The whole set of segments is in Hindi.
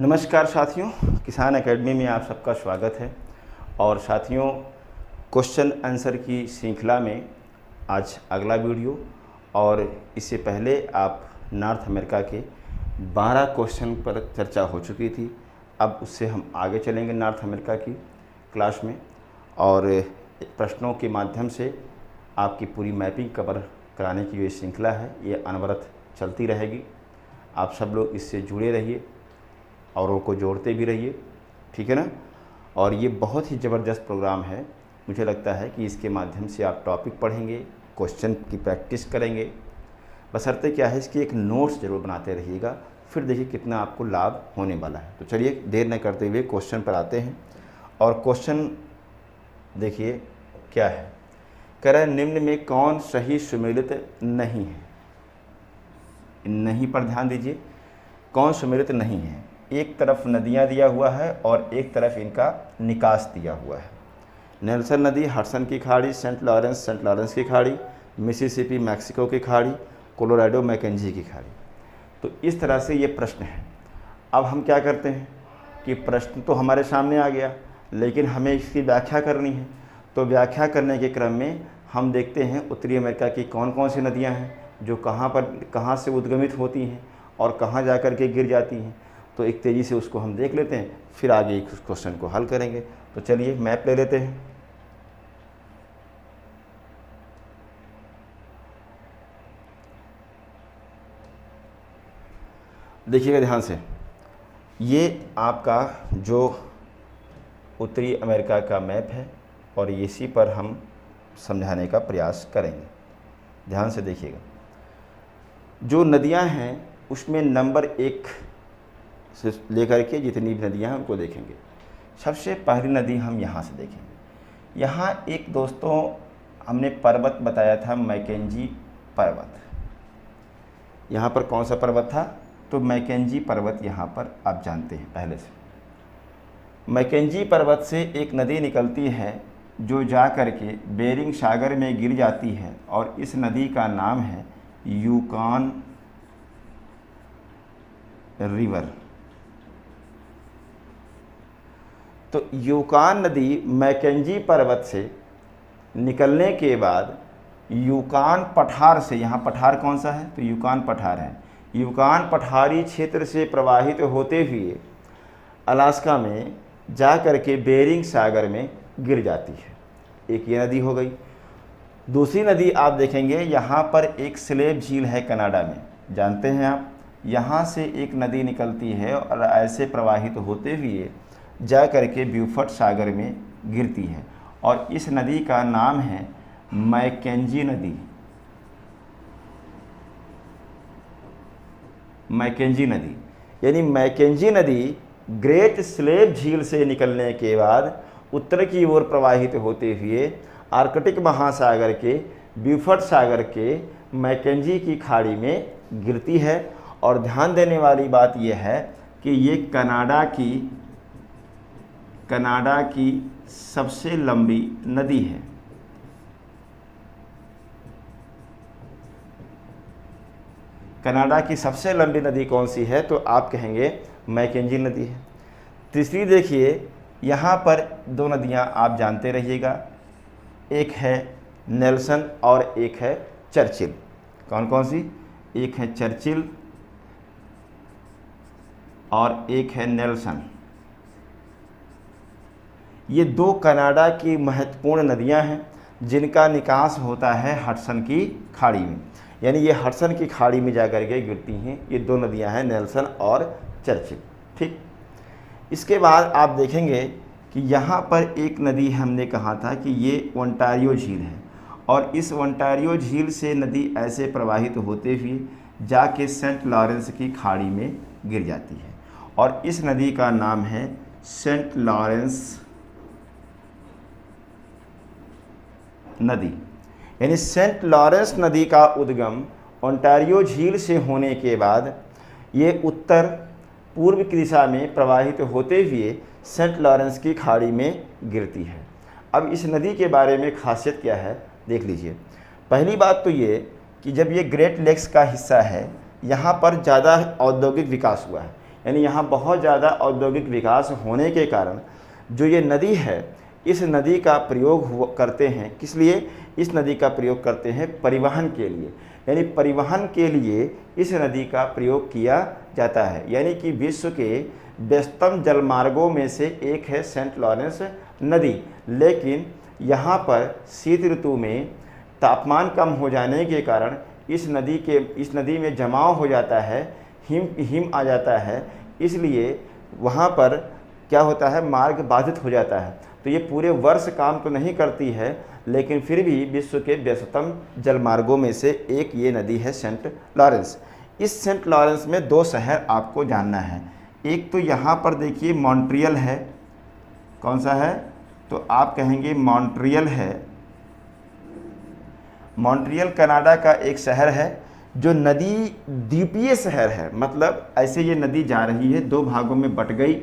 नमस्कार साथियों, किसान एकेडमी में आप सबका स्वागत है। और साथियों, क्वेश्चन आंसर की श्रृंखला में आज अगला वीडियो, और इससे पहले आप नॉर्थ अमेरिका के 12 क्वेश्चन पर चर्चा हो चुकी थी। अब उससे हम आगे चलेंगे नॉर्थ अमेरिका की क्लास में, और प्रश्नों के माध्यम से आपकी पूरी मैपिंग कवर कराने की ये श्रृंखला है, ये अनवरत चलती रहेगी। आप सब लोग इससे जुड़े रहिए, औरों को जोड़ते भी रहिए, ठीक है ना। और ये बहुत ही ज़बरदस्त प्रोग्राम है। मुझे लगता है कि इसके माध्यम से आप टॉपिक पढ़ेंगे, क्वेश्चन की प्रैक्टिस करेंगे। बशर्ते क्या है, इसकी एक नोट्स ज़रूर बनाते रहिएगा, फिर देखिए कितना आपको लाभ होने वाला है। तो चलिए देर न करते हुए क्वेश्चन पर आते हैं। और क्वेश्चन देखिए क्या है, कह रहा है निम्न में कौन सही सुमेलित नहीं है। नहीं पर ध्यान दीजिए, कौन सुमेलित नहीं है। एक तरफ नदियाँ दिया हुआ है और एक तरफ इनका निकास दिया हुआ है। नेल्सन नदी हडसन की खाड़ी, सेंट लॉरेंस की खाड़ी, मिसिसिपी मैक्सिको की खाड़ी, कोलोराडो मैकेंजी की खाड़ी। तो इस तरह से ये प्रश्न है। अब हम क्या करते हैं कि प्रश्न तो हमारे सामने आ गया, लेकिन हमें इसकी व्याख्या करनी है। तो व्याख्या करने के क्रम में हम देखते हैं उत्तरी अमेरिका की कौन कौन सी नदियाँ हैं, जो कहाँ से उद्गमित होती हैं और कहाँ जा कर के गिर जाती हैं। तो एक तेज़ी से उसको हम देख लेते हैं, फिर आगे इस क्वेश्चन को हल करेंगे। तो चलिए मैप ले लेते हैं। देखिएगा ध्यान से, ये आपका जो उत्तरी अमेरिका का मैप है, और इसी पर हम समझाने का प्रयास करेंगे। ध्यान से देखिएगा, जो नदियां हैं उसमें नंबर 1 से लेकर के जितनी भी नदियां हैं उनको देखेंगे। सबसे पहली नदी हम यहाँ से देखेंगे। यहाँ एक दोस्तों हमने पर्वत बताया था, मैकेंजी पर्वत। यहाँ पर कौन सा पर्वत था, तो मैकेंजी पर्वत यहाँ पर आप जानते हैं पहले से। मैकेंजी पर्वत से एक नदी निकलती है जो जा कर के बेरिंग सागर में गिर जाती है, और इस नदी का नाम है यूकॉन रिवर। तो यूकॉन नदी मैकेंजी पर्वत से निकलने के बाद यूकॉन पठार से, यहाँ पठार कौन सा है, तो यूकॉन पठार है। यूकॉन पठारी क्षेत्र से प्रवाहित होते हुए अलास्का में जा कर के बेरिंग सागर में गिर जाती है। एक ये नदी हो गई। दूसरी नदी आप देखेंगे, यहाँ पर एक स्लेव झील है कनाडा में, जानते हैं आप। यहाँ से एक नदी निकलती है और ऐसे प्रवाहित होते हुए जा कर के ब्यूफर्ट सागर में गिरती है, और इस नदी का नाम है मैकेंजी नदी। मैकेंजी नदी यानी मैकेंजी नदी ग्रेट स्लेव झील से निकलने के बाद उत्तर की ओर प्रवाहित होते हुए आर्कटिक महासागर के ब्यूफर्ट सागर के मैकेंजी की खाड़ी में गिरती है। और ध्यान देने वाली बात यह है कि ये कनाडा की सबसे लंबी नदी है। कनाडा की सबसे लंबी नदी कौन सी है, तो आप कहेंगे मैकेंजी नदी है। तीसरी देखिए, यहाँ पर 2 नदियाँ आप जानते रहिएगा, एक है नेल्सन और एक है चर्चिल। कौन कौन सी, एक है चर्चिल और एक है नेल्सन। ये 2 कनाडा की महत्वपूर्ण नदियां हैं, जिनका निकास होता है हडसन की खाड़ी में, यानी ये हडसन की खाड़ी में जाकर के गिरती हैं। ये 2 नदियां हैं, नेल्सन और चर्चिल। ठीक, इसके बाद आप देखेंगे कि यहाँ पर एक नदी हमने कहा था कि ये ओंटारियो झील है, और इस ओंटारियो झील से नदी ऐसे प्रवाहित होते हुए जाके सेंट लॉरेंस की खाड़ी में गिर जाती है, और इस नदी का नाम है सेंट लॉरेंस नदी। यानी सेंट लॉरेंस नदी का उद्गम ओंटारियो झील से होने के बाद ये उत्तर पूर्व की दिशा में प्रवाहित होते हुए सेंट लॉरेंस की खाड़ी में गिरती है। अब इस नदी के बारे में खासियत क्या है देख लीजिए। पहली बात तो ये कि जब ये ग्रेट लेक्स का हिस्सा है, यहाँ पर ज़्यादा औद्योगिक विकास हुआ है। यानी यहाँ बहुत ज़्यादा औद्योगिक विकास होने के कारण जो ये नदी है, इस नदी का प्रयोग करते हैं। किस लिए इस नदी का प्रयोग करते हैं? परिवहन के लिए। यानी परिवहन के लिए इस नदी का प्रयोग किया जाता है। यानी कि विश्व के व्यस्तम जलमार्गों में से एक है सेंट लॉरेंस नदी। लेकिन यहाँ पर शीत ऋतु में तापमान कम हो जाने के कारण इस नदी में जमाव हो जाता है, हिम आ जाता है, इसलिए वहाँ पर क्या होता है, मार्ग बाधित हो जाता है। तो ये पूरे वर्ष काम तो नहीं करती है, लेकिन फिर भी विश्व के व्यस्तम जलमार्गों में से एक ये नदी है सेंट लॉरेंस। इस सेंट लॉरेंस में 2 शहर आपको जानना है। एक तो यहाँ पर देखिए मॉन्ट्रियल है। कौन सा है? तो आप कहेंगे मॉन्ट्रियल है। मॉन्ट्रियल कनाडा का एक शहर है जो नदी द्वीपीय शहर है। मतलब ऐसे ये नदी जा रही है, 2 भागों में बट गई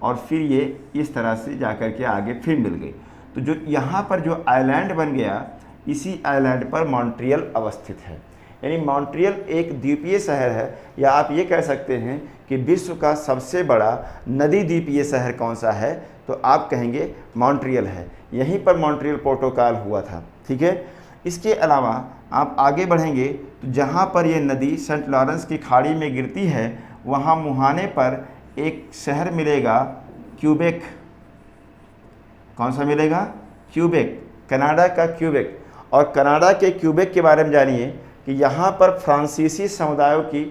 और फिर ये इस तरह से जाकर के आगे फिर मिल गई। तो जो यहाँ पर जो आइलैंड बन गया, इसी आइलैंड पर मॉन्ट्रियल अवस्थित है। यानी मॉन्ट्रियल एक द्वीपीय शहर है, या आप ये कह सकते हैं कि विश्व का सबसे बड़ा नदी द्वीपीय शहर कौन सा है? तो आप कहेंगे मॉन्ट्रियल है। यहीं पर मॉन्ट्रियल प्रोटोकॉल हुआ था। ठीक है। इसके अलावा आप आगे बढ़ेंगे तो जहाँ पर ये नदी सेंट लॉरेंस की खाड़ी में गिरती है, वहाँ मुहाने पर एक शहर मिलेगा क्यूबेक। कौन सा मिलेगा? क्यूबेक, कनाडा का क्यूबेक। और कनाडा के क्यूबेक के बारे में जानिए कि यहाँ पर फ्रांसीसी समुदायों की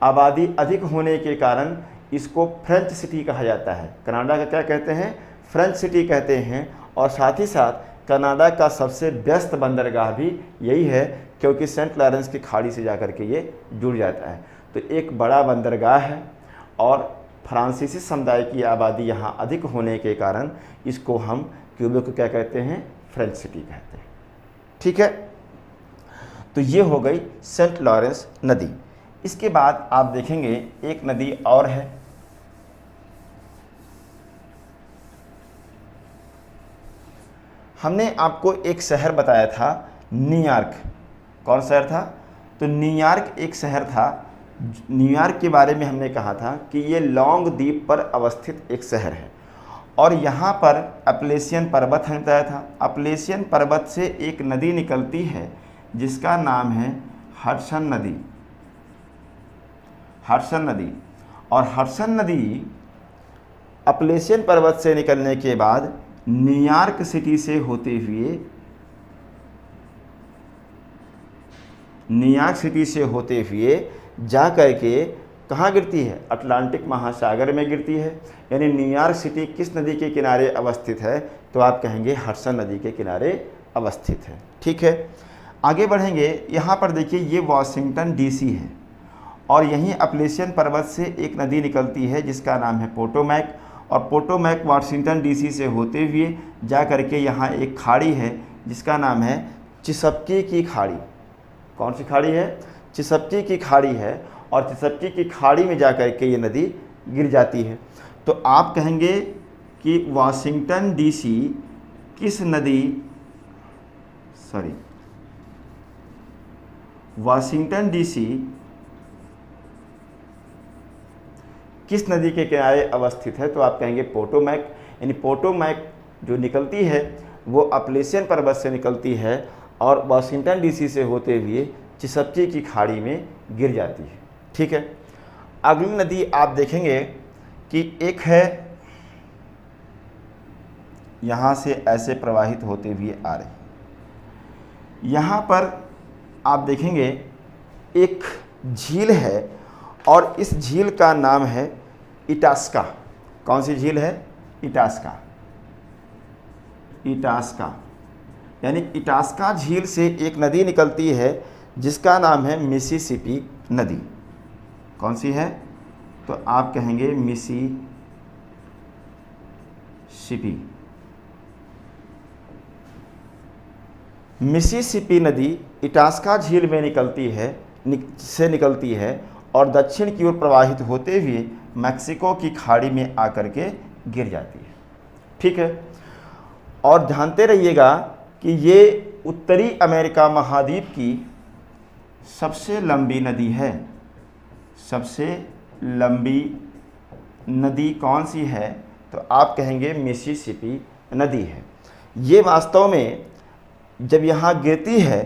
आबादी अधिक होने के कारण इसको फ्रेंच सिटी कहा जाता है। कनाडा का क्या कहते हैं? फ्रेंच सिटी कहते हैं। और साथ ही साथ कनाडा का सबसे व्यस्त बंदरगाह भी यही है, क्योंकि सेंट लॉरेंस की खाड़ी से जाकर के ये जुड़ जाता है। तो एक बड़ा बंदरगाह है और फ्रांसीसी समुदाय की आबादी यहाँ अधिक होने के कारण इसको हम क्यूबेक को क्या कहते हैं? फ्रेंच सिटी कहते हैं। ठीक है। तो ये हो गई सेंट लॉरेंस नदी। इसके बाद आप देखेंगे एक नदी और है, हमने आपको एक शहर बताया था न्यूयॉर्क। कौन शहर था? तो न्यूयॉर्क एक शहर था। न्यूयॉर्क के बारे में हमने कहा था कि ये लॉन्ग द्वीप पर अवस्थित एक शहर है और यहाँ पर अपलेशियन पर्वत हमने बताया था। अपलेशियन पर्वत से एक नदी निकलती है जिसका नाम है हडसन नदी। हडसन नदी। और हडसन नदी अपलेशियन पर्वत से निकलने के बाद न्यूयॉर्क सिटी से होते हुए जा करके कहाँ गिरती है? अटलांटिक महासागर में गिरती है। यानी न्यूयॉर्क सिटी किस नदी के किनारे अवस्थित है? तो आप कहेंगे हडसन नदी के किनारे अवस्थित है। ठीक है। आगे बढ़ेंगे। यहाँ पर देखिए ये वाशिंगटन डीसी है और यहीं अपलेशियन पर्वत से एक नदी निकलती है जिसका नाम है पोटोमैक। और पोटोमैक वाशिंगटन डीसी से होते हुए जा करके यहाँ एक खाड़ी है जिसका नाम है चिसपकी की खाड़ी। कौन सी खाड़ी है? चिसपकी की खाड़ी है। और चिसपकी की खाड़ी में जा करके ये नदी गिर जाती है। तो आप कहेंगे कि वाशिंगटन डीसी किस नदी वाशिंगटन डीसी किस नदी के किनारे अवस्थित है? तो आप कहेंगे पोटोमैक। यानी पोटोमैक जो निकलती है वो अपलेशियन पर्वत से निकलती है और वाशिंगटन डीसी से होते हुए चिसपकी की खाड़ी में गिर जाती है। ठीक है। अगली नदी आप देखेंगे कि एक है, यहाँ से ऐसे प्रवाहित होते हुए आ रही। यहाँ पर आप देखेंगे एक झील है और इस झील का नाम है इटास्का। कौन सी झील है? इटास्का। इटास्का। यानी इटास्का झील से एक नदी निकलती है जिसका नाम है मिसिसिपी नदी। कौन सी है? तो आप कहेंगे मिसिसिपी। मिसिसिपी नदी इटास्का झील में निकलती है और दक्षिण की ओर प्रवाहित होते हुए मैक्सिको की खाड़ी में आकर के गिर जाती है। ठीक है। और जानते रहिएगा कि ये उत्तरी अमेरिका महाद्वीप की सबसे लंबी नदी है। सबसे लंबी नदी कौन सी है, तो आप कहेंगे मिसिसिपी नदी है। ये वास्तव में जब यहाँ गिरती है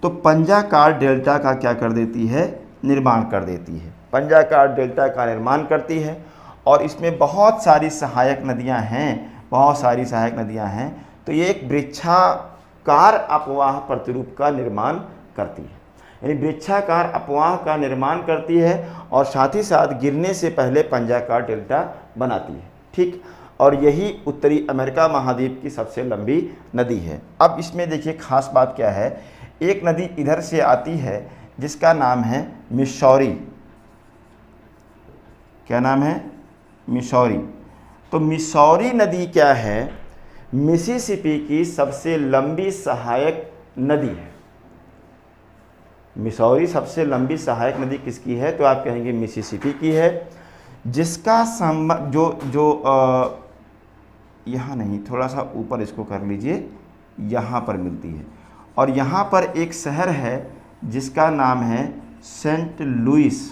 तो पंजाकार डेल्टा का क्या कर देती है, निर्माण कर देती है, पंजाकार डेल्टा का निर्माण करती है। और इसमें बहुत सारी सहायक नदियाँ हैं, बहुत सारी सहायक नदियाँ हैं। तो ये एक वृक्षाकार अपवाह प्रतिरूप का निर्माण करती है, यानी वृक्षाकार अपवाह का निर्माण करती है और साथ ही साथ गिरने से पहले पंजाकार डेल्टा बनाती है। ठीक, और यही उत्तरी अमेरिका महाद्वीप की सबसे लंबी नदी है। अब इसमें देखिए खास बात क्या है, एक नदी इधर से आती है जिसका नाम है मिसौरी। क्या नाम है, मिसौरी। तो मिसौरी नदी क्या है, मिसिसिपी की सबसे लंबी सहायक नदी है। मिसौरी सबसे लंबी सहायक नदी किसकी है, तो आप कहेंगे मिसिसिपी की है, जिसका संबंध यहाँ नहीं, थोड़ा सा ऊपर इसको कर लीजिए, यहाँ पर मिलती है। और यहाँ पर एक शहर है जिसका नाम है सेंट लुइस।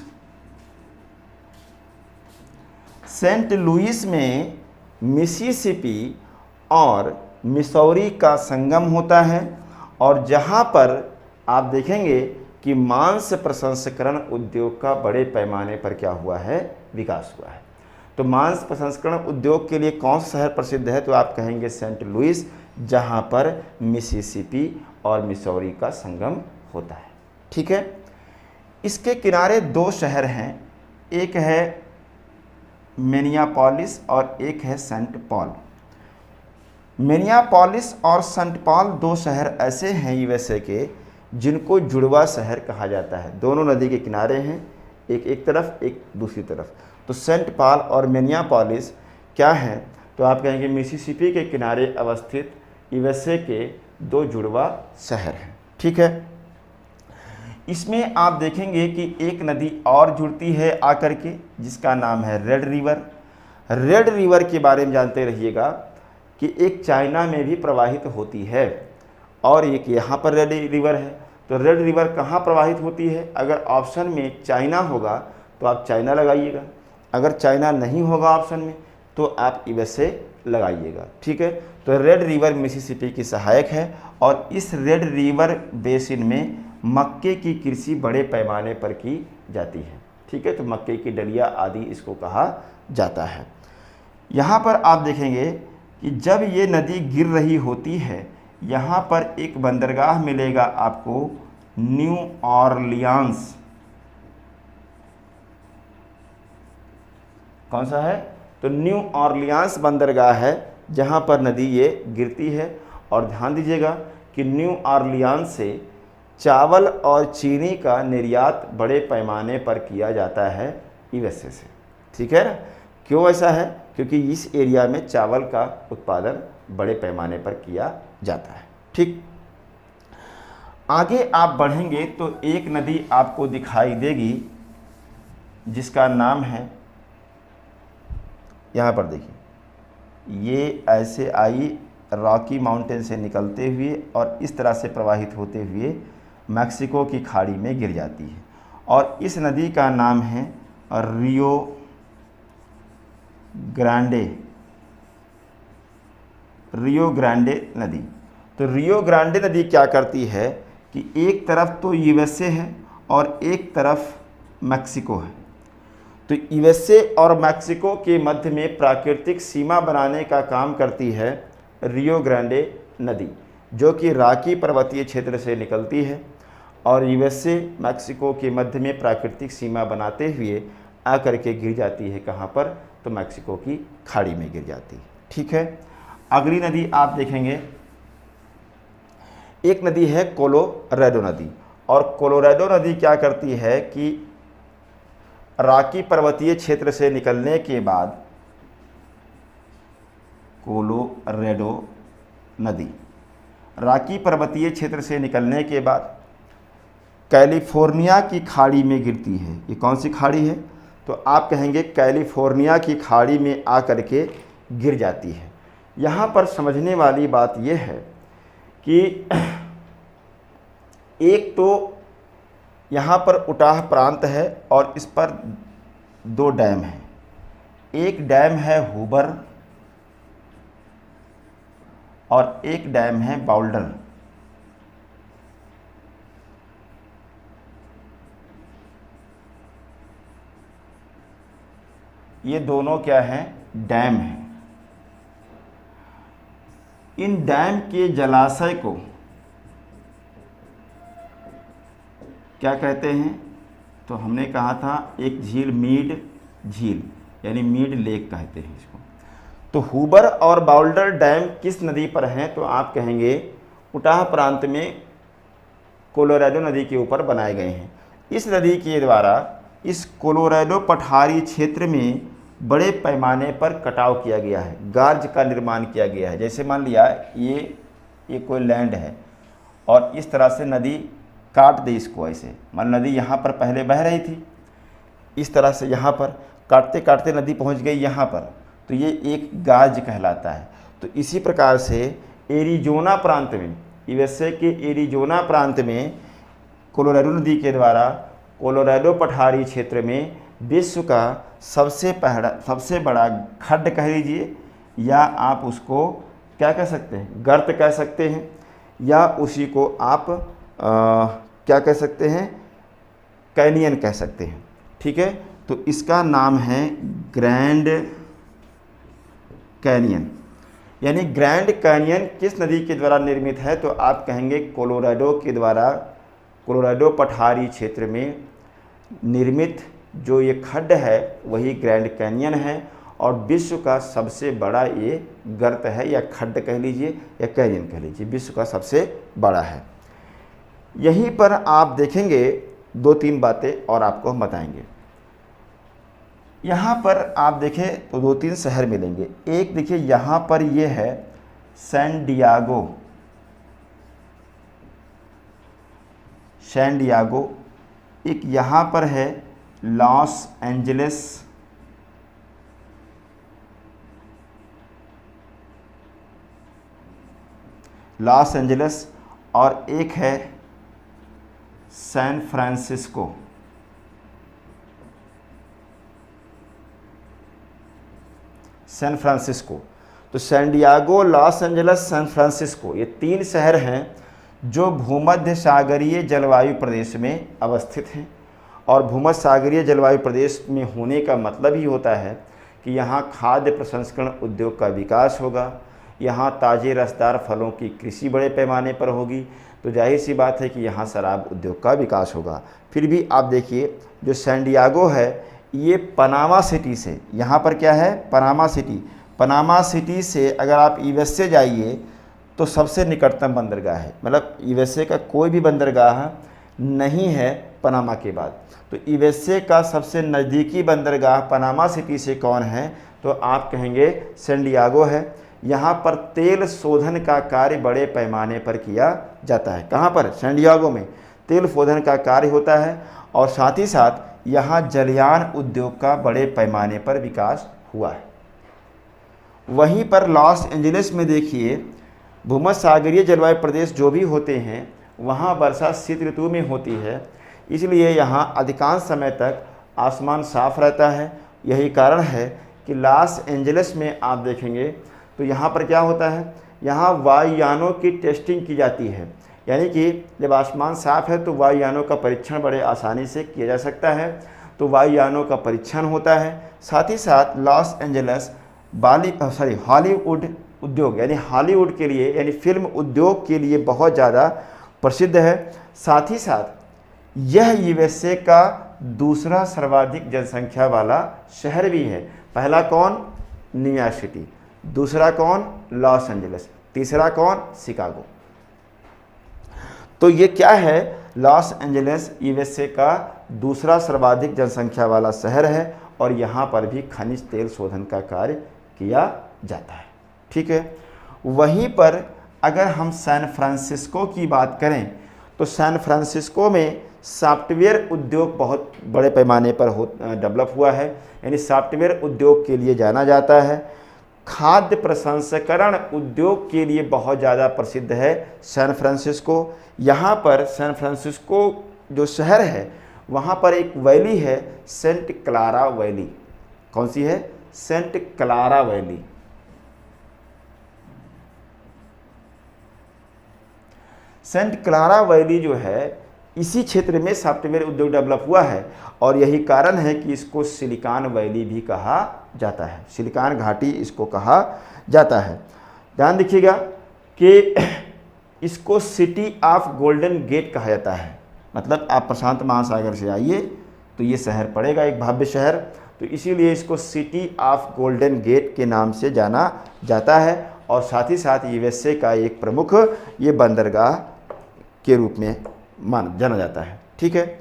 सेंट लुइस में मिसिसिपी और मिसौरी का संगम होता है और जहाँ पर आप देखेंगे कि मांस प्रसंस्करण उद्योग का बड़े पैमाने पर क्या हुआ है, विकास हुआ है। तो मांस प्रसंस्करण उद्योग के लिए कौन सा शहर प्रसिद्ध है, तो आप कहेंगे सेंट लुइस, जहाँ पर मिसिसिपी और मिसौरी का संगम होता है। ठीक है, इसके किनारे दो शहर हैं, एक है मिनियापोलिस और एक है सेंट पॉल। मिनियापोलिस और सेंट पॉल दो शहर ऐसे हैं यूएसए के जिनको जुड़वा शहर कहा जाता है। दोनों नदी के किनारे हैं, एक तरफ एक दूसरी तरफ। तो सेंट पॉल और मिनियापोलिस क्या हैं, तो आप कहेंगे मिसिसिपी के किनारे अवस्थित यूएसए के दो जुड़वा शहर हैं। ठीक है, इसमें आप देखेंगे कि एक नदी और जुड़ती है आकर के, जिसका नाम है रेड रिवर। रेड रिवर के बारे में जानते रहिएगा कि एक चाइना में भी प्रवाहित होती है और एक यहाँ पर रेड रिवर है। तो रेड रिवर कहाँ प्रवाहित होती है, अगर ऑप्शन में चाइना होगा तो आप चाइना लगाइएगा, अगर चाइना नहीं होगा ऑप्शन में तो आप यूएसए लगाइएगा। ठीक है, तो रेड रिवर मिसिसिपी की सहायक है और इस रेड रिवर बेसिन में मक्के की कृषि बड़े पैमाने पर की जाती है। ठीक है, तो मक्के की डलिया आदि इसको कहा जाता है। यहाँ पर आप देखेंगे कि जब ये नदी गिर रही होती है, यहाँ पर एक बंदरगाह मिलेगा आपको, न्यू ऑरलियांस। कौन सा है, तो न्यू ऑरलियांस बंदरगाह है जहाँ पर नदी ये गिरती है। और ध्यान दीजिएगा कि न्यू ऑरलियांस से चावल और चीनी का निर्यात बड़े पैमाने पर किया जाता है यूएसए से। ठीक है ना, क्यों ऐसा है, क्योंकि इस एरिया में चावल का उत्पादन बड़े पैमाने पर किया जाता है। ठीक, आगे आप बढ़ेंगे तो एक नदी आपको दिखाई देगी जिसका नाम है, यहाँ पर देखिए, ये ऐसे आई रॉकी माउंटेन से निकलते हुए और इस तरह से प्रवाहित होते हुए मैक्सिको की खाड़ी में गिर जाती है और इस नदी का नाम है रियो ग्रांडे। रियो ग्रांडे नदी। तो रियो ग्रांडे नदी क्या करती है कि एक तरफ तो यूएसए है और एक तरफ मैक्सिको है। तो यूएसए और मैक्सिको के मध्य में प्राकृतिक सीमा बनाने का काम करती है रियो ग्रांडे नदी, जो कि रॉकी पर्वतीय क्षेत्र से निकलती है और यूएसए मैक्सिको के मध्य में प्राकृतिक सीमा बनाते हुए आकर के गिर जाती है कहाँ पर, तो मैक्सिको की खाड़ी में गिर जाती है। ठीक है, अगली नदी आप देखेंगे, एक नदी है कोलोराडो नदी। और कोलोराडो नदी क्या करती है कि रॉकी पर्वतीय क्षेत्र से निकलने के बाद, कोलोराडो नदी रॉकी पर्वतीय क्षेत्र से निकलने के बाद कैलिफोर्निया की खाड़ी में गिरती है। ये कौन सी खाड़ी है, तो आप कहेंगे कैलिफोर्निया की खाड़ी में आकर के गिर जाती है। यहाँ पर समझने वाली बात यह है कि एक तो यहाँ पर उटाह प्रांत है और इस पर दो डैम हैं, एक डैम है हूबर और एक डैम है बाउल्डर। ये दोनों क्या हैं? डैम हैं। इन डैम के जलाशय को क्या कहते हैं? तो हमने कहा था एक झील मीड झील यानी मीड लेक कहते हैं इसको। तो हूबर और बाउल्डर डैम किस नदी पर हैं? तो आप कहेंगे उटाह प्रांत में कोलोराडो नदी के ऊपर बनाए गए हैं। इस नदी के द्वारा इस कोलोराडो पठारी क्षेत्र में बड़े पैमाने पर कटाव किया गया है, गार्ज का निर्माण किया गया है। जैसे मान लिया ये कोई लैंड है और इस तरह से नदी काट दे इसको, ऐसे मान नदी यहाँ पर पहले बह रही थी, इस तरह से यहाँ पर काटते काटते नदी पहुँच गई यहाँ पर, तो ये एक गार्ज कहलाता है। तो इसी प्रकार से एरिजोना प्रांत में, यूएसए के एरिजोना प्रांत में कोलोराडो नदी के द्वारा कोलोराडो पठारी क्षेत्र में विश्व का सबसे बड़ा खड्ड कह लीजिए, या आप उसको क्या कह सकते हैं? गर्त कह सकते हैं, या उसी को आप क्या कह सकते हैं? कैनियन कह सकते हैं। ठीक है, तो इसका नाम है ग्रैंड कैनियन। यानी ग्रैंड कैनियन किस नदी के द्वारा निर्मित है? तो आप कहेंगे कोलोराडो के द्वारा कोलोराडो पठारी क्षेत्र में निर्मित जो ये खड्ड है वही ग्रैंड कैनियन है, और विश्व का सबसे बड़ा ये गर्त है, या खड्ड कह लीजिए या कैनियन कह लीजिए, विश्व का सबसे बड़ा है। यहीं पर आप देखेंगे 2-3 बातें और आपको हम बताएंगे। यहाँ पर आप देखें तो 2-3 शहर मिलेंगे। एक देखिए यहाँ पर ये है सैन डियागो, एक यहाँ पर है लॉस एंजलिस, और एक है सैन फ्रांसिस्को। तो San Diego, Los Angeles, San Francisco, ये 3 शहर हैं जो भूमध्य सागरीय जलवायु प्रदेश में अवस्थित हैं। और भूमध्य सागरीय जलवायु प्रदेश में होने का मतलब ही होता है कि यहाँ खाद्य प्रसंस्करण उद्योग का विकास होगा, यहाँ ताज़े रसदार फलों की कृषि बड़े पैमाने पर होगी, तो जाहिर सी बात है कि यहाँ शराब उद्योग का विकास होगा। फिर भी आप देखिए जो सैन डियागो है ये पनामा सिटी से, यहाँ पर क्या है? पनामा सिटी से अगर आप यूएसए जाइए तो सबसे निकटतम बंदरगाह है, मतलब यूएसए का कोई भी बंदरगाह नहीं है पनामा के बाद। तो यूएसए का सबसे नज़दीकी बंदरगाह पनामा सिटी से कौन है? तो आप कहेंगे सैन डियागो है। यहाँ पर तेल शोधन का कार्य बड़े पैमाने पर किया जाता है। कहाँ पर? सैन डियागो में तेल शोधन का कार्य होता है, और साथ ही साथ यहाँ जलयान उद्योग का बड़े पैमाने पर विकास हुआ है। वहीं पर लॉस एंजलिस में देखिए भूमध्य सागरीय जलवायु प्रदेश जो भी होते हैं वहाँ वर्षा शीत ऋतु में होती है, इसलिए यहाँ अधिकांश समय तक आसमान साफ रहता है। यही कारण है कि लॉस एंजलिस में आप देखेंगे तो यहाँ पर क्या होता है? यहाँ वायुयानों की टेस्टिंग की जाती है, यानी कि जब आसमान साफ है तो वायुयानों का परीक्षण बड़े आसानी से किया जा सकता है, तो वायुयानों का परीक्षण होता है। साथ ही साथ लॉस एंजलिस हॉलीवुड उद्योग यानी हॉलीवुड के लिए यानी फिल्म उद्योग के लिए बहुत ज़्यादा प्रसिद्ध है। साथ ही साथ यह यूएसए का दूसरा सर्वाधिक जनसंख्या वाला शहर भी है। पहला कौन? न्यूयॉर्क सिटी, दूसरा कौन? लॉस एंजलिस, तीसरा कौन? शिकागो। तो ये क्या है? लॉस एंजलिस यूएसए का दूसरा सर्वाधिक जनसंख्या वाला शहर है, और यहाँ पर भी खनिज तेल शोधन का कार्य किया जाता है। ठीक है, वहीं पर अगर हम सैन फ्रांसिस्को की बात करें तो सैन फ्रांसिस्को में सॉफ्टवेयर उद्योग बहुत बड़े पैमाने पर डेवलप हुआ है, यानी सॉफ्टवेयर उद्योग के लिए जाना जाता है। खाद्य प्रसंस्करण उद्योग के लिए बहुत ज़्यादा प्रसिद्ध है सैन फ्रांसिस्को। यहाँ पर सैन फ्रांसिस्को जो शहर है वहाँ पर एक वैली है सेंट क्लारा वैली। कौन सी है? Santa Clara Valley. Santa Clara Valley जो है इसी क्षेत्र में सॉफ्टवेयर उद्योग डेवलप हुआ है और यही कारण है कि इसको सिलिकॉन वैली भी कहा जाता है, सिलिकॉन घाटी इसको कहा जाता है। ध्यान देखिएगा कि इसको सिटी ऑफ गोल्डन गेट कहा जाता है, मतलब आप प्रशांत महासागर से आइए तो ये शहर पड़ेगा, एक भव्य शहर, तो इसीलिए इसको सिटी ऑफ गोल्डन गेट के नाम से जाना जाता है और साथ ही साथ यूएसए का एक प्रमुख ये बंदरगाह के रूप में जाना जाता है। ठीक है,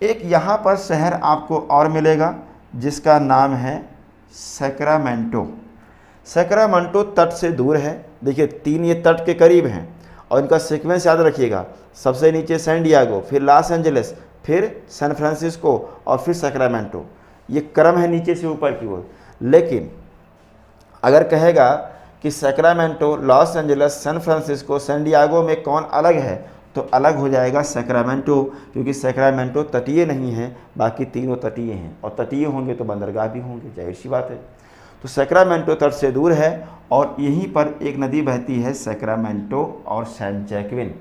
एक यहाँ पर शहर आपको और मिलेगा जिसका नाम है सैक्रामेंटो। सैक्रामेंटो तट से दूर है, देखिए 3 ये तट के करीब हैं और इनका सीक्वेंस याद रखिएगा, सबसे नीचे सैन डिएगो, फिर लॉस एंजलिस, फिर सैन फ्रांसिस्को और फिर सैक्रामेंटो, ये क्रम है नीचे से ऊपर की ओर। लेकिन अगर कहेगा कि Sacramento, Los Angeles, San Francisco, San Diego में कौन अलग है, तो अलग हो जाएगा सैक्रामेंटो, क्योंकि सैक्रामेंटो तटीय नहीं है, बाकी तीनों तटीय हैं और तटीय होंगे तो बंदरगाह भी होंगे, जाहिर सी बात है। तो सैक्रामेंटो तट से दूर है और यहीं पर एक नदी बहती है सैक्रामेंटो और सैन जैकविन।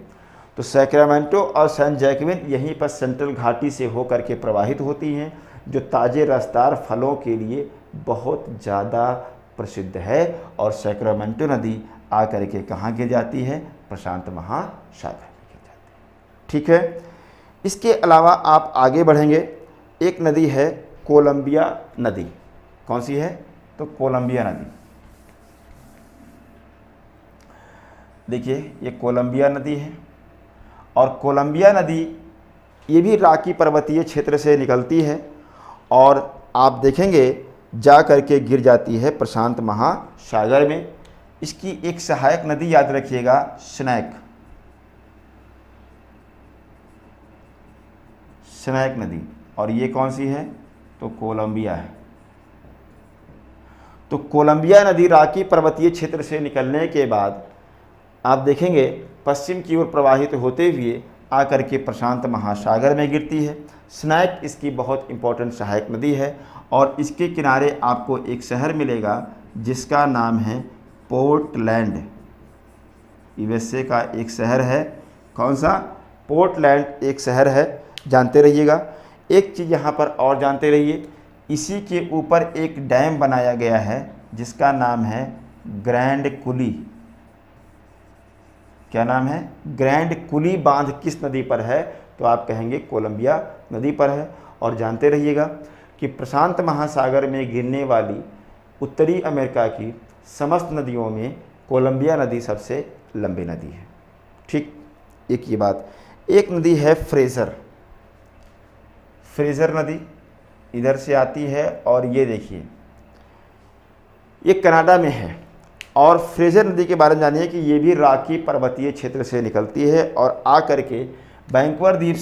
तो सैक्रामेंटो और सैन जैकविन यहीं पर सेंट्रल घाटी से होकर के प्रवाहित होती हैं, जो ताज़े रसदार फलों के लिए बहुत ज़्यादा प्रसिद्ध है। और सैक्रामेंटो नदी आकर के कहाँ गिर जाती है, प्रशांत महासागर। ठीक है, इसके अलावा आप आगे बढ़ेंगे, एक नदी है कोलंबिया नदी। कौन सी है, तो कोलंबिया नदी। देखिए ये कोलंबिया नदी है और कोलंबिया नदी ये भी रॉकी पर्वतीय क्षेत्र से निकलती है और आप देखेंगे जा करके गिर जाती है प्रशांत महासागर में। इसकी एक सहायक नदी याद रखिएगा, स्नैक नदी, और ये कौन सी है, तो कोलंबिया है। तो कोलंबिया नदी रॉकी पर्वतीय क्षेत्र से निकलने के बाद आप देखेंगे पश्चिम की ओर प्रवाहित होते हुए आकर के प्रशांत महासागर में गिरती है। स्नैक इसकी बहुत इंपॉर्टेंट सहायक नदी है और इसके किनारे आपको एक शहर मिलेगा जिसका नाम है पोर्टलैंड। यूएसए का एक शहर है, कौन सा, पोर्टलैंड एक शहर है, जानते रहिएगा। एक चीज़ यहाँ पर और जानते रहिए, इसी के ऊपर एक डैम बनाया गया है जिसका नाम है ग्रैंड कुली। क्या नाम है, ग्रैंड कुली बांध किस नदी पर है, तो आप कहेंगे कोलंबिया नदी पर है। और जानते रहिएगा कि प्रशांत महासागर में गिरने वाली उत्तरी अमेरिका की समस्त नदियों में कोलंबिया नदी सबसे लंबी नदी है। ठीक, एक ये बात। एक नदी है फ्रेज़र नदी, इधर से आती है और ये देखिए ये कनाडा में है। और फ्रेज़र नदी के बारे में जानिए कि ये भी रॉकी पर्वतीय क्षेत्र से निकलती है और आ करके वैंकूवर द्वीप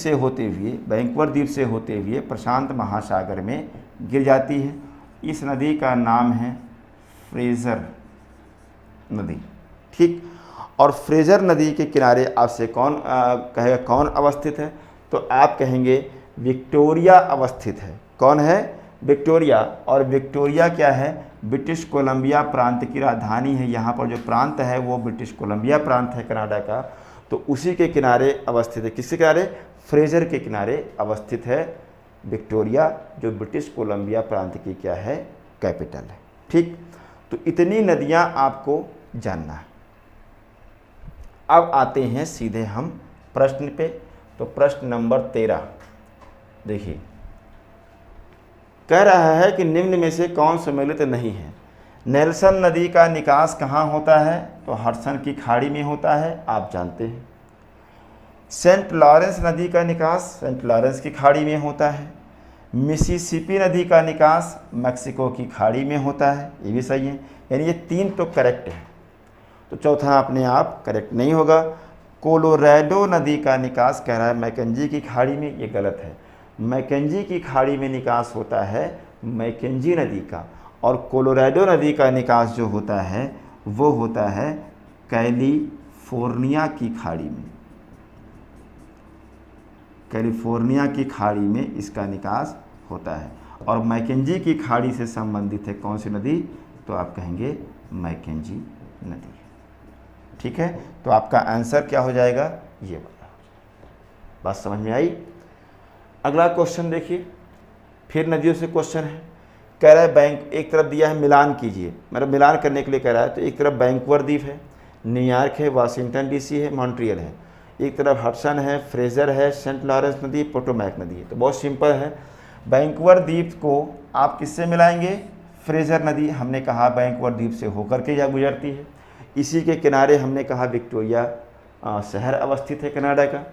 से होते हुए प्रशांत महासागर में गिर जाती है। इस नदी का नाम है फ्रेज़र नदी। ठीक, और फ्रेज़र नदी के किनारे आपसे कौन कहेगा कौन अवस्थित है, तो आप कहेंगे विक्टोरिया अवस्थित है। कौन है, विक्टोरिया। और विक्टोरिया क्या है, ब्रिटिश कोलंबिया प्रांत की राजधानी है। यहाँ पर जो प्रांत है वो ब्रिटिश कोलंबिया प्रांत है कनाडा का, तो उसी के किनारे अवस्थित है। किसके किनारे, फ्रेज़र के किनारे अवस्थित है विक्टोरिया, जो ब्रिटिश कोलंबिया प्रांत की क्या है, कैपिटल है। ठीक, तो इतनी नदियाँ आपको जानना है। अब आते हैं सीधे हम प्रश्न पे। तो प्रश्न नंबर 13 देखिए, कह रहा है कि निम्न में से कौन सम्मिलित नहीं है। नेल्सन नदी का निकास कहाँ होता है, तो हडसन की खाड़ी में होता है, आप जानते हैं। सेंट लॉरेंस नदी का निकास सेंट लॉरेंस की खाड़ी में होता है। मिसिसिपी नदी का निकास मैक्सिको की खाड़ी में होता है, ये भी सही है, यानी ये 3 तो करेक्ट है। तो चौथा अपने आप करेक्ट नहीं होगा। कोलोराडो नदी का निकास कह रहा है मैकेंजी की खाड़ी में, ये गलत है। मैकेंजी की खाड़ी में निकास होता है मैकेंजी नदी का, और कोलोराडो नदी का निकास जो होता है वो होता है कैलिफोर्निया की खाड़ी में। कैलिफोर्निया की खाड़ी में इसका निकास होता है। और मैकेंजी की खाड़ी से संबंधित है कौन सी नदी, तो आप कहेंगे मैकेंजी नदी। ठीक है, तो आपका आंसर क्या हो जाएगा, ये वाला। बात समझ में आई। अगला क्वेश्चन देखिए, फिर नदियों से क्वेश्चन है। कह रहा है बैंक, एक तरफ दिया है मिलान कीजिए, मतलब मिलान करने के लिए कह रहा है। तो एक तरफ वैंकूवर द्वीप है, न्यूयॉर्क है, वाशिंगटन डीसी है, मॉन्ट्रियल है। एक तरफ हडसन है, फ्रेजर है, सेंट लॉरेंस नदी, पोटोमैक नदी है। तो बहुत सिंपल है। वैंकूवर द्वीप को आप किससे मिलाएंगे, फ्रेजर नदी, हमने कहा वैंकूवर द्वीप से होकर के यह गुजरती है। इसी के किनारे हमने कहा विक्टोरिया शहर अवस्थित है कनाडा का।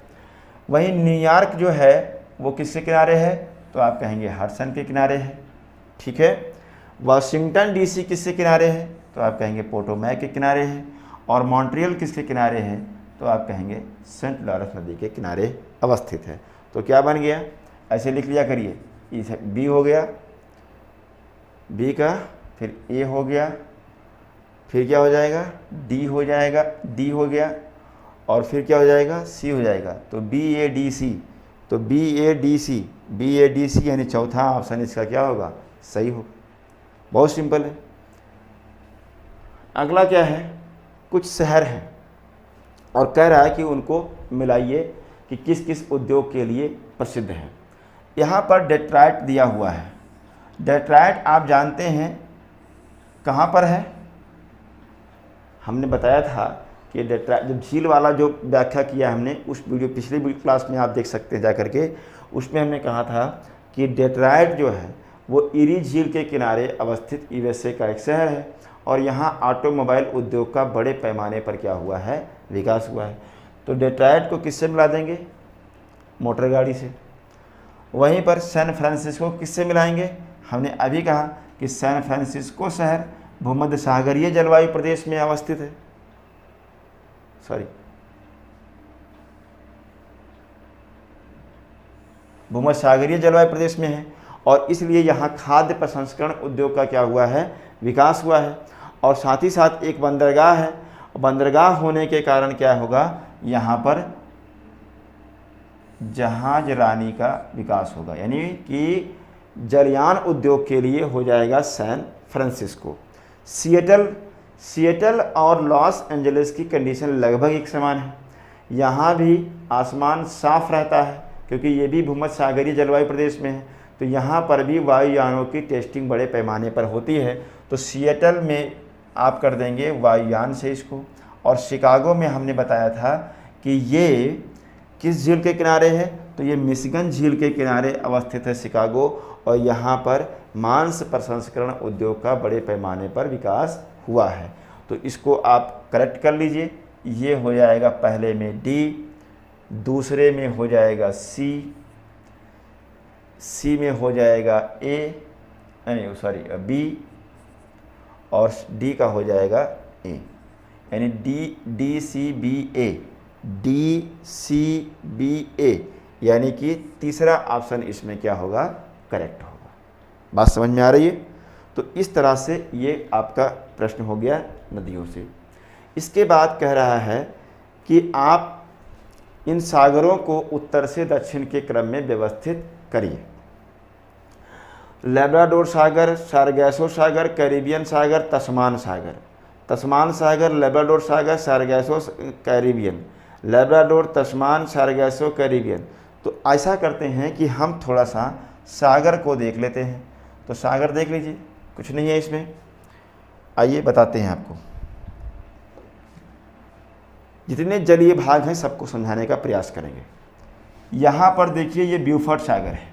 वहीं न्यूयॉर्क जो है वो किसके किनारे है, तो आप कहेंगे हडसन के किनारे है। ठीक है, वाशिंगटन डीसी किसके किनारे है, तो आप कहेंगे पोटोमैक के किनारे है। और मॉन्ट्रियल किसके किनारे है, तो आप कहेंगे सेंट लॉरेंस नदी के किनारे अवस्थित है। तो क्या बन गया, ऐसे लिख लिया करिए, इस बी हो गया, बी का फिर ए हो गया, फिर क्या हो जाएगा, डी हो जाएगा, डी हो गया, और फिर क्या हो जाएगा, सी हो जाएगा। तो बी ए डी सी, तो B A D C, B A D C यानी चौथा ऑप्शन इसका क्या होगा, सही होगा। बहुत सिंपल है। अगला क्या है, कुछ शहर हैं और कह रहा है कि उनको मिलाइए कि किस किस उद्योग के लिए प्रसिद्ध है। यहाँ पर डेट्रॉइट दिया हुआ है। डेट्रॉइट आप जानते हैं कहाँ पर है, हमने बताया था कि डेट्रॉइट, जब झील वाला जो व्याख्या किया हमने उस वीडियो, पिछली क्लास में आप देख सकते हैं जा करके, उसमें हमने कहा था कि डेट्रॉइट जो है वो इरी झील के किनारे अवस्थित यूएसए का एक शहर है और यहाँ ऑटोमोबाइल उद्योग का बड़े पैमाने पर क्या हुआ है, विकास हुआ है। तो डेट्रॉइट को किससे मिला देंगे, मोटर गाड़ी से। वहीं पर सैन फ्रांसिस्को किससे मिलाएंगे, हमने अभी कहा कि सैन फ्रांसिस्को शहर भूमध्य सागरीय जलवायु प्रदेश में अवस्थित है, भूमध्य सागरीय जलवायु प्रदेश में है और इसलिए यहाँ खाद्य प्रसंस्करण उद्योग का क्या हुआ है, विकास हुआ है। और साथ ही साथ एक बंदरगाह है, बंदरगाह होने के कारण क्या होगा, यहाँ पर जहाज रानी का विकास होगा, यानी कि जलयान उद्योग के लिए हो जाएगा सैन फ्रांसिस्को। सिएटल और लॉस एंजलिस की कंडीशन लगभग एक समान है। यहाँ भी आसमान साफ रहता है क्योंकि ये भी भूमध्य सागरीय जलवायु प्रदेश में है, तो यहाँ पर भी वायुयानों की टेस्टिंग बड़े पैमाने पर होती है। तो सिएटल में आप कर देंगे वायुयान से इसको। और शिकागो में हमने बताया था कि ये किस झील के किनारे है, तो ये मिशिगन झील के किनारे अवस्थित है शिकागो, और यहाँ पर मांस प्रसंस्करण उद्योग का बड़े पैमाने पर विकास हुआ है। तो इसको आप करेक्ट कर लीजिए, ये हो जाएगा पहले में डी, दूसरे में हो जाएगा सी, सी में हो जाएगा ए, बी, और डी का हो जाएगा ए, यानी D C B A, D C B ए, यानी कि तीसरा ऑप्शन इसमें क्या होगा, करेक्ट होगा। बात समझ में आ रही है। तो इस तरह से ये आपका प्रश्न हो गया नदियों से। इसके बाद कह रहा है कि आप इन सागरों को उत्तर से दक्षिण के क्रम में व्यवस्थित करिए। लैब्राडोर सागर, सारगैसो सागर, कैरिबियन सागर, तस्मान सागर। तस्मान सागर, लैब्राडोर सागर, सारगैसो कैरिबियन, लैब्राडोर, तस्मान, सारगैसो कैरिबियन। तो ऐसा करते हैं कि हम थोड़ा सा सागर को देख लेते हैं। तो सागर देख लीजिए, कुछ नहीं है इसमें, आइए बताते हैं आपको। जितने जलीय भाग हैं सबको समझाने का प्रयास करेंगे। यहाँ पर देखिए ये ब्यूफर्ट सागर है,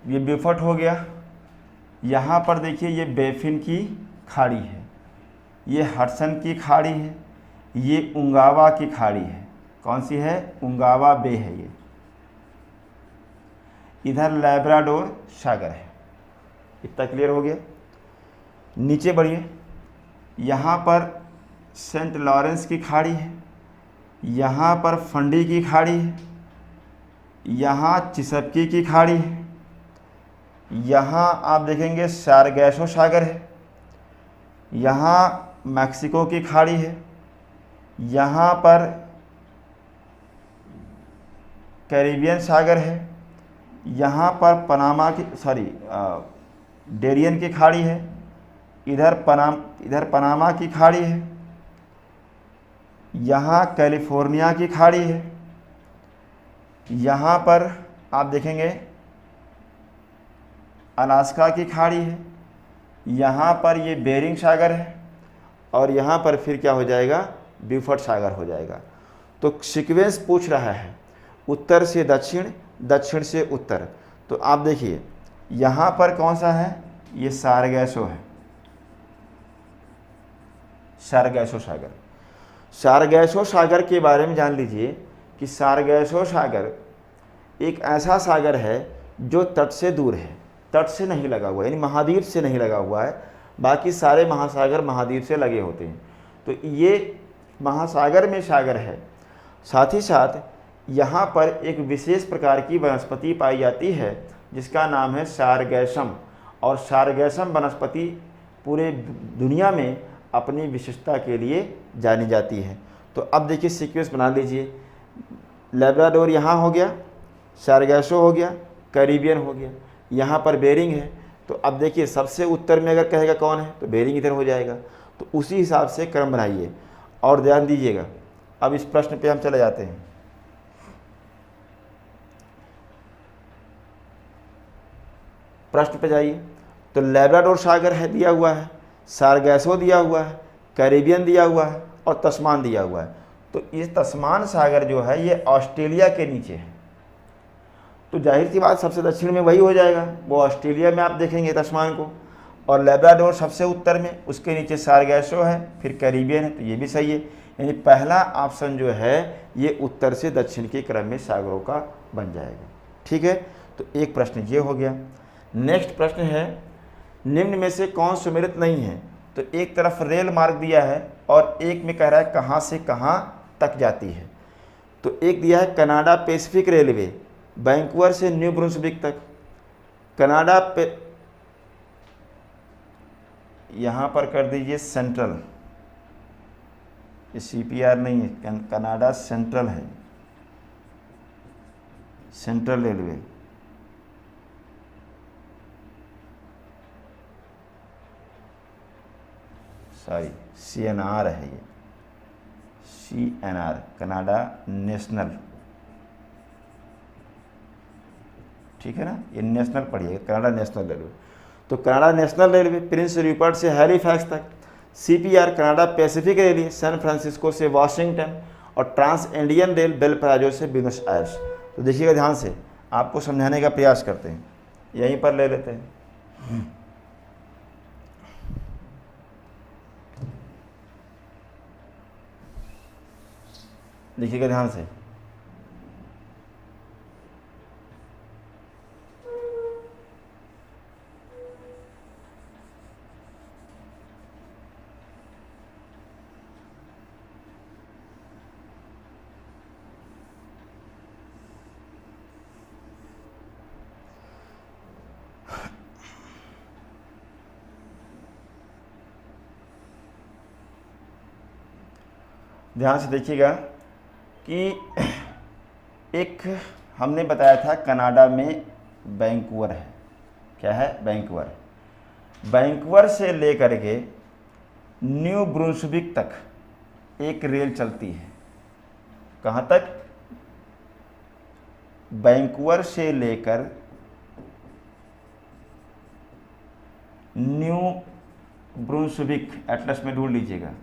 ये ब्यूफर्ट हो गया। यहाँ पर देखिए ये बेफिन की खाड़ी है, ये हडसन की खाड़ी है, ये उंगावा की खाड़ी है। कौन सी है, उंगावा बे है ये। इधर लैब्राडोर सागर है। इतना क्लियर हो गया। नीचे बढ़िए, यहाँ पर सेंट लॉरेंस की खाड़ी है, यहाँ पर फंडी की खाड़ी है, यहाँ चिसपकी की खाड़ी है, यहाँ आप देखेंगे सारगैसो सागर है, यहाँ मैक्सिको की खाड़ी है, यहाँ पर कैरिबियन सागर है, यहाँ पर पनामा की डेरियन की खाड़ी है, इधर पनामा की खाड़ी है, यहाँ कैलिफोर्निया की खाड़ी है, यहाँ पर आप देखेंगे अलास्का की खाड़ी है, यहाँ पर ये बेरिंग सागर है, और यहाँ पर फिर क्या हो जाएगा, ब्यूफर्ट सागर हो जाएगा। तो सीक्वेंस पूछ रहा है उत्तर से दक्षिण, दक्षिण से उत्तर। तो आप देखिए यहाँ पर कौन सा है, ये सारगैसो है, सारगैसो सागर। सारगैसो सागर के बारे में जान लीजिए कि सारगैसो सागर एक ऐसा सागर है जो तट से दूर है, तट से नहीं लगा हुआ, यानी महाद्वीप से नहीं लगा हुआ है। बाकी सारे महासागर महाद्वीप से लगे होते हैं। तो ये महासागर में सागर है। साथ ही साथ यहाँ पर एक विशेष प्रकार की वनस्पति पाई जाती है जिसका नाम है सारगैसम, और सारगैसम वनस्पति पूरे दुनिया में अपनी विशेषता के लिए जानी जाती है। तो अब देखिए सीक्वेंस बना लीजिए, लेब्राडोर यहाँ हो गया, सारगैसो हो गया, कैरिबियन हो गया, यहाँ पर बेरिंग है। तो अब देखिए सबसे उत्तर में अगर कहेगा कौन है तो बेरिंग इधर हो जाएगा। तो उसी हिसाब से क्रम बनाइए और ध्यान दीजिएगा। अब इस प्रश्न पे हम चले जाते हैं। प्रश्न पे जाइए। तो लेब्राडोर सागर है दिया हुआ है, सारगैसो दिया हुआ है, कैरिबियन दिया हुआ है और तस्मान दिया हुआ है। तो ये तस्मान सागर जो है ये ऑस्ट्रेलिया के नीचे है। तो जाहिर सी बात सबसे दक्षिण में वही हो जाएगा, वो ऑस्ट्रेलिया में आप देखेंगे तस्मान को। और लेब्राडोर सबसे उत्तर में, उसके नीचे सारगैसो है, फिर कैरिबियन है। तो ये भी सही है, यानी पहला ऑप्शन जो है ये उत्तर से दक्षिण के क्रम में सागरों का बन जाएगा। ठीक है, तो एक प्रश्न ये हो गया। नेक्स्ट प्रश्न है निम्न में से कौन सुमेलित नहीं है। तो एक तरफ रेल मार्ग दिया है और एक में कह रहा है कहाँ से कहाँ तक जाती है। तो एक दिया है कनाडा पैसिफिक रेलवे, वैंकूवर से न्यू ब्रुंसविक तक। कनाडा पे यहाँ पर कर दीजिए सेंट्रल, ये CPR नहीं है, कनाडा सेंट्रल है, सेंट्रल रेलवे। सॉरी CNR है, ये CNR कनाडा नेशनल, ठीक है ना, ये नेशनल पढ़िए, कनाडा नेशनल रेलवे। तो Canada National Railway Prince Rupert से हैलिफैक्स तक। CPR Canada Pacific Railway San Francisco से वाशिंगटन, और ट्रांस इंडियन रेल बेलपराजो से ब्यूनस आयर्स। तो देखिएगा ध्यान से, आपको समझाने का प्रयास करते हैं, यहीं पर ले लेते हैं। देखिएगा ध्यान से, ध्यान से देखिएगा कि एक हमने बताया था कनाडा में वैंकूवर है, क्या है, वैंकूवर। वैंकूवर से लेकर के न्यू ब्रुंसविक तक एक रेल चलती है। कहाँ तक? वैंकूवर से लेकर न्यू ब्रुंसविक, एटलस में ढूंढ लीजिएगा,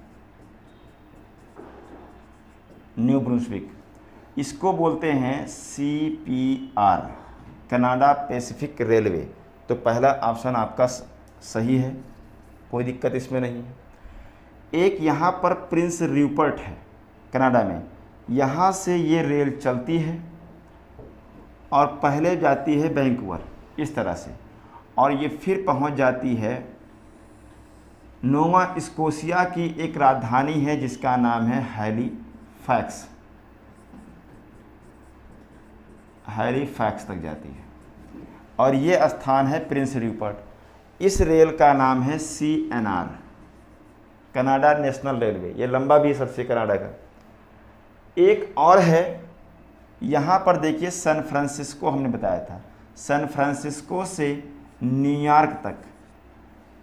न्यू ब्रुंसविक, इसको बोलते हैं CPR कनाडा पैसिफिक रेलवे। तो पहला ऑप्शन आपका सही है, कोई दिक्कत इसमें नहीं है। एक यहाँ पर प्रिंस रूपर्ट है कनाडा में, यहाँ से ये रेल चलती है और पहले जाती है वैंकूवर इस तरह से, और ये फिर पहुँच जाती है नोवा स्कोशिया की एक राजधानी है जिसका नाम है हैलिफैक्स, हैलिफैक्स तक जाती है, और ये स्थान है प्रिंस रूपर्ट। इस रेल का नाम है CNR कनाडा नेशनल रेलवे, ये लंबा भी सबसे कनाडा का। एक और है यहाँ पर देखिए, सैन फ्रांसिस्को हमने बताया था, सैन फ्रांसिस्को से न्यूयॉर्क तक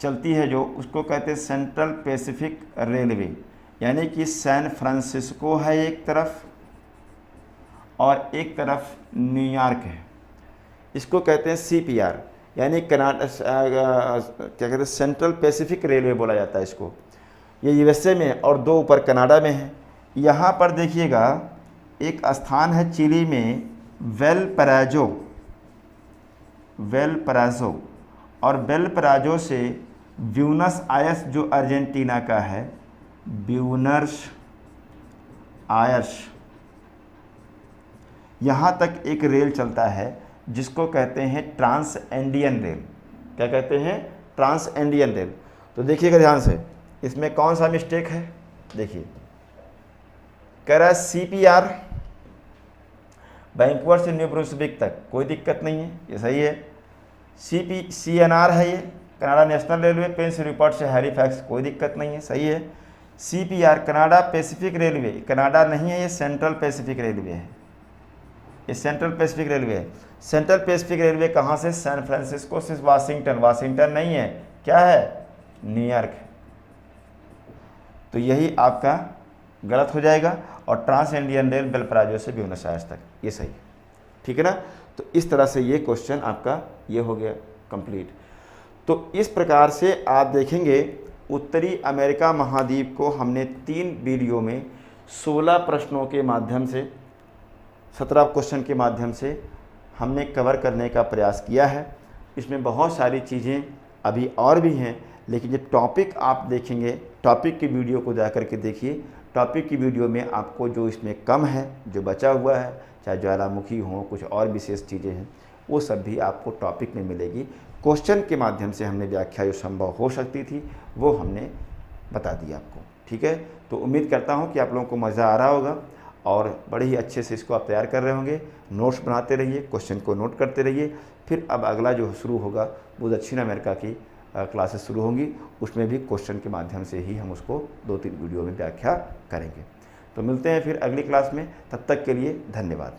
चलती है जो, उसको कहते हैं सेंट्रल पैसिफिक रेलवे। यानी कि सैन फ्रांसिस्को है एक तरफ और एक तरफ न्यूयॉर्क है, इसको कहते हैं CPR, यानी कनाडा क्या कहते हैं सेंट्रल पैसिफिक रेलवे बोला जाता है इसको। ये USA में और 2 ऊपर कनाडा में है। यहाँ पर देखिएगा एक स्थान है चिली में वेलपराजो, और वेलपराजो से ब्यूनस आयर्स जो अर्जेंटीना का है, ब्यूनस आयर्स, यहाँ तक एक रेल चलता है जिसको कहते हैं ट्रांस एंडियन रेल। क्या कहते हैं? Trans Andean rail. तो देखिएगा ध्यान से, इसमें कौन सा मिस्टेक है? देखिए, कह रहा है CPR वैंकूवर से न्यू ब्रुंसविक तक, कोई दिक्कत नहीं है, ये सही है। CNR है ये Canada National Railway, Prince Rupert से हैलिफैक्स, कोई दिक्कत नहीं है, सही है। CPR Canada Pacific railway, Canada नहीं है, ये सेंट्रल पैसिफिक रेलवे है, ये सेंट्रल पैसिफिक रेलवे है। सेंट्रल पैसिफिक रेलवे कहाँ से? सैन फ्रांसिस्को से वाशिंगटन, वाशिंगटन नहीं है, क्या है? न्यूयॉर्क है। तो यही आपका गलत हो जाएगा। और ट्रांस इंडियन रेल वेलपराजो से ब्यूनस आयर्स तक, ये सही है, ठीक है ना। तो इस तरह से ये क्वेश्चन आपका ये हो गया कंप्लीट। तो इस प्रकार से आप देखेंगे उत्तरी अमेरिका महाद्वीप को हमने 3 वीडियो में 16 प्रश्नों के माध्यम से, 17 क्वेश्चन के माध्यम से हमने कवर करने का प्रयास किया है। इसमें बहुत सारी चीज़ें अभी और भी हैं, लेकिन ये टॉपिक आप देखेंगे, टॉपिक की वीडियो को जा कर के देखिए। टॉपिक की वीडियो में आपको जो इसमें कम है, जो बचा हुआ है, चाहे ज्वालामुखी हो, कुछ और विशेष चीज़ें हैं, वो सब भी आपको टॉपिक में मिलेगी। क्वेश्चन के माध्यम से हमने व्याख्या जो संभव हो सकती थी वो हमने बता दी आपको, ठीक है। तो उम्मीद करता हूँ कि आप लोगों को मज़ा आ रहा होगा और बड़े ही अच्छे से इसको आप तैयार कर रहे होंगे। नोट्स बनाते रहिए, क्वेश्चन को नोट करते रहिए। फिर अब अगला जो शुरू होगा वो दक्षिण अमेरिका की क्लासेस शुरू होंगी, उसमें भी क्वेश्चन के माध्यम से ही हम उसको 2-3 वीडियो में व्याख्या करेंगे। तो मिलते हैं फिर अगली क्लास में, तब तक के लिए धन्यवाद।